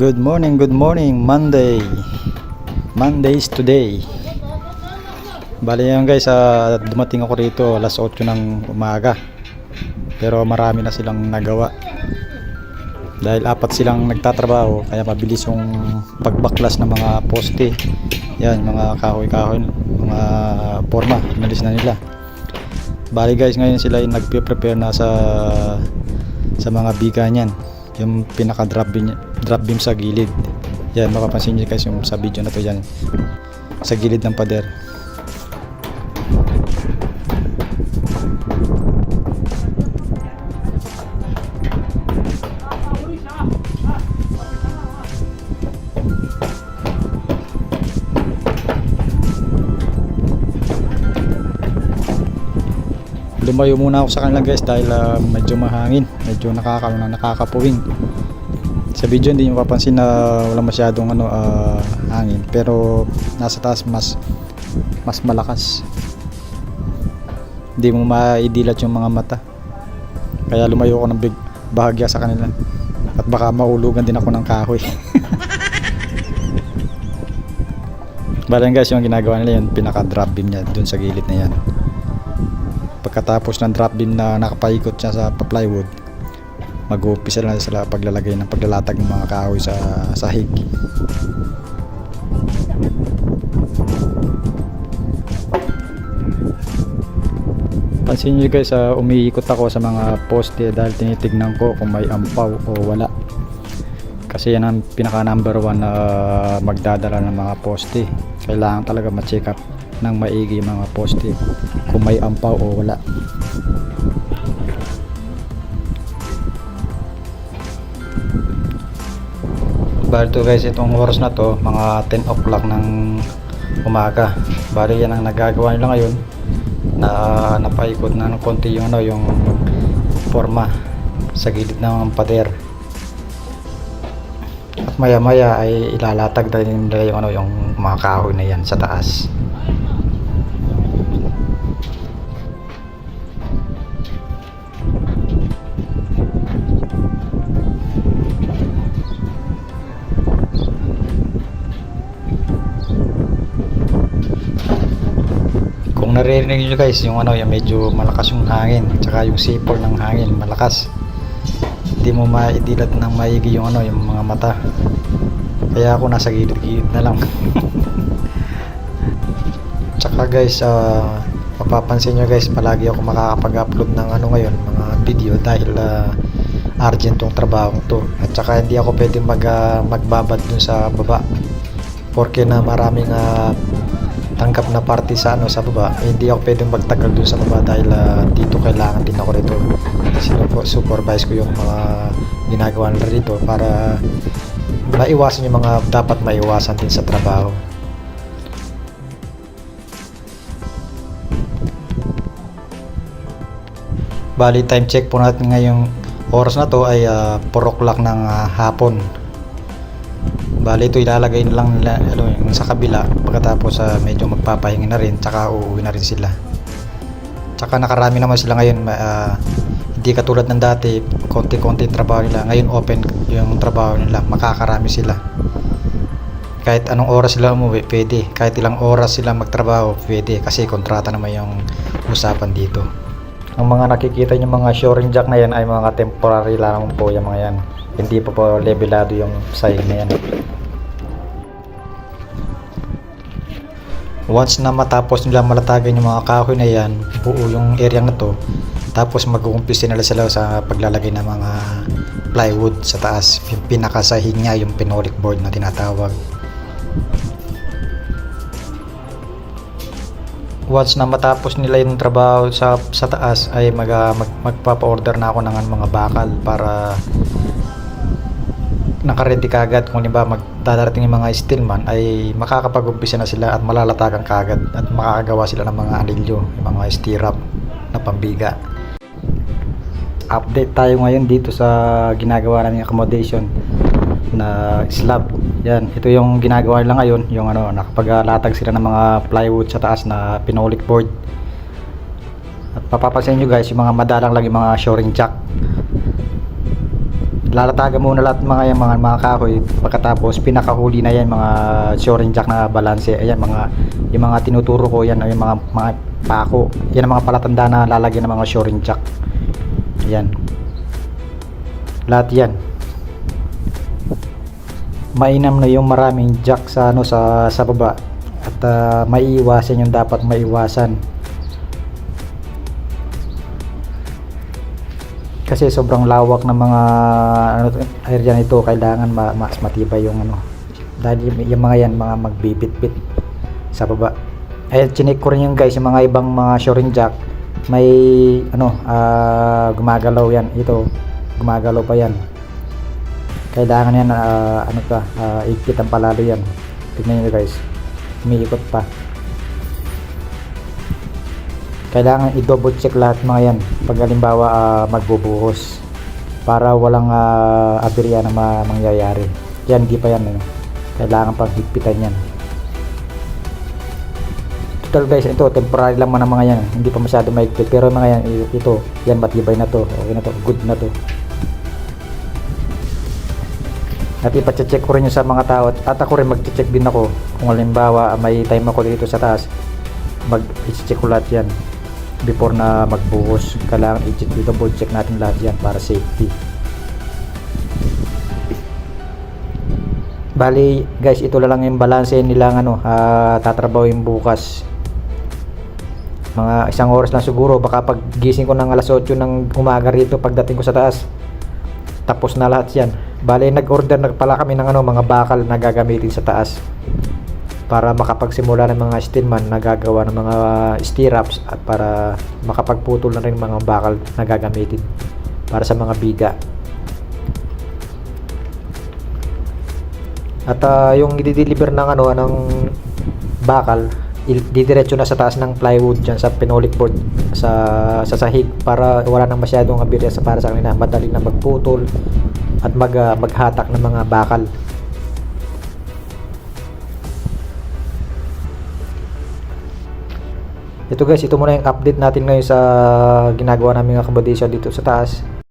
Good morning, Mondays today. Bali yan guys, dumating ako rito alas 8 ng umaga. Pero marami na silang nagawa. Dahil apat silang nagtatrabaho, kaya mabilis yung pagbaklas ng mga poste. Yan, mga kahoy-kahoy, mga forma, inalis na nila. Bali guys, ngayon sila yung nagpe-prepare na sa mga biga niyan. Yung pinaka drop beam sa gilid. Yan, mapapansin niyo guys yung sa video na to yan. Sa gilid ng pader. Lumayo muna ako sa kanila guys dahil medyo mahangin, medyo nakakapuwing. Sa video hindi nyo mapapansin na wala masyadong hangin, pero nasa taas mas malakas. Hindi mo maidilat yung mga mata. Kaya lumayo ako ng bahagya sa kanila. At baka maulugan din ako ng kahoy. Bale guys, yung ginagawa nila yun, pinaka drop beam niya dun sa gilid na yan. Pagkatapos ng drop beam na nakapaikot siya sa plywood, mag-uumpisa na sila paglalagay ng paglalatag ng mga kahoy sa sahig. Pansin nyo guys, umiikot ako sa mga poste dahil tinitignan ko kung may ampaw o wala. Kasi yan ang pinaka number 1 na magdadala ng mga poste. Kailangan talaga ma-check up ng maigi yung mga poste kung may ampaw o wala. Bali to guys, itong oras na to mga 10 o'clock ng umaga. Bali yan ang nagagawa nila ngayon, na napaikot na ng konti yung yung forma sa gilid ng pader. At maya maya ay ilalatag din nila yung mga kahoy na yan sa taas. Kung naririnig nyo guys yung yung medyo malakas yung hangin, tsaka yung sipol ng hangin malakas, hindi mo maidilat ng maigi yung yung mga mata. Kaya ako nasa gilid-gilid na lang. Tsaka guys, mapapansin nyo guys, palagi ako makakapag-upload ng ngayon, mga video, dahil urgent tong trabaho to. At tsaka hindi ako pwede magbabad dun sa baba, porque na maraming tangkap na party sa sa baba. Hindi ako pwedeng magtagal dun sa baba dahil dito kailangan din ako rito supervise ko yung mga ginagawa nila rito para maiwasan yung mga dapat maiwasan din sa trabaho. Bali time check po natin ngayong oras na to ay 4 o'clock ng hapon. Bali ito ilalagay na lang nila yung sa kabila, pagkatapos medyo magpapahinga na rin, tsaka uuwi na rin sila. Tsaka nakarami naman sila ngayon, hindi katulad ng dati konti-konti trabaho nila. Ngayon open yung trabaho nila, makakarami sila. Kahit anong oras sila umuwi pwede, kahit ilang oras sila magtrabaho pwede, kasi kontrata naman yung usapan dito. Ang mga nakikita nyo mga shoring jack na yan ay mga temporary lang po yung mga yan. Hindi pa po levelado yung sahig na yan. Once na matapos nila malatagan yung mga kahoy na yan, buo yung area na to, tapos mag-uumpisa nila sila sa paglalagay ng mga plywood sa taas. Yung pinakasahig niya, yung phenolic board na tinatawag. Once na matapos nila yung trabaho sa taas, ay magpapa-order na ako ng mga bakal para naka-ready kagad. Kung magdadarating yung mga steelman, ay makakapag-umpisa na sila at malalatagan kagad at makakagawa sila ng mga anilyo, yung mga stirrup na pambiga. Update tayo ngayon dito sa ginagawa namin accommodation na slab. Yan, ito yung ginagawa nila ngayon, yung nakapaglatag sila ng mga plywood sa taas na phenolic board. At papapansin nyo guys, yung mga madalang lang yung mga shoring jack. lalatagan muna lahat mga yan, mga kahoy, pagkatapos pinakahuli na yan mga shoring jack na balanse. Ayan yung mga tinuturo ko yan, yung mga pako, yan ang mga palatanda na lalagyan ng mga shoring jack. Ayan, lahat yan. Mainam na yung maraming jack sa sa baba, at maiiwasan yung dapat maiwasan. Kasi sobrang lawak ng mga area nito, kailangan mas matibay yung dahil yung mga yan mga magbibit-bit sa baba. Ay chinek ko rin yung guys, yung mga ibang mga shoring jack may gumagalaw yan. Ito gumagalaw pa yan, kailangan yan igpit ang palalo yan. Tignan nyo guys, umiikot pa. Kailangan i-double check lahat mga yan pag halimbawa magbubuhos, para walang aberya na mangyayari. Yan, di pa yan kailangan pang higpitan yan. Total guys, ito temporary lang man ang mga yan, hindi pa masyado mahigpit, pero mga yan, ito yan matibay na to, okay na to, good na to. At ipacheck ko rin yung sa mga tao, at ako rin mag-check din ako kung halimbawa may time ako dito sa taas, mag-check ko lahat yan before na magbuhos. Kailangan i-double check natin lahat yan para safety. Bali guys, ito lang yung balance nilang tatrabawin bukas. Mga 1 oras lang siguro, baka pag gising ko ng alas 8 ng umaga rito, pagdating ko sa taas tapos na lahat yan. Bali nag-order na pala kami ng mga bakal na gagamitin sa taas, para makapagsimula ng mga steelman na gagawa ng mga stirrups, at para makapagputol na rin mga bakal na gagamitin para sa mga biga. At yung i-deliver ng ng bakal, didiretso na sa taas ng plywood dyan sa pinolik board sa sahig, para wala nang masyadong aberya para sa kanila, madali na magputol at maghatak ng mga bakal. Ito guys, ito muna yung update natin ngayon sa ginagawa namin accommodation dito sa taas.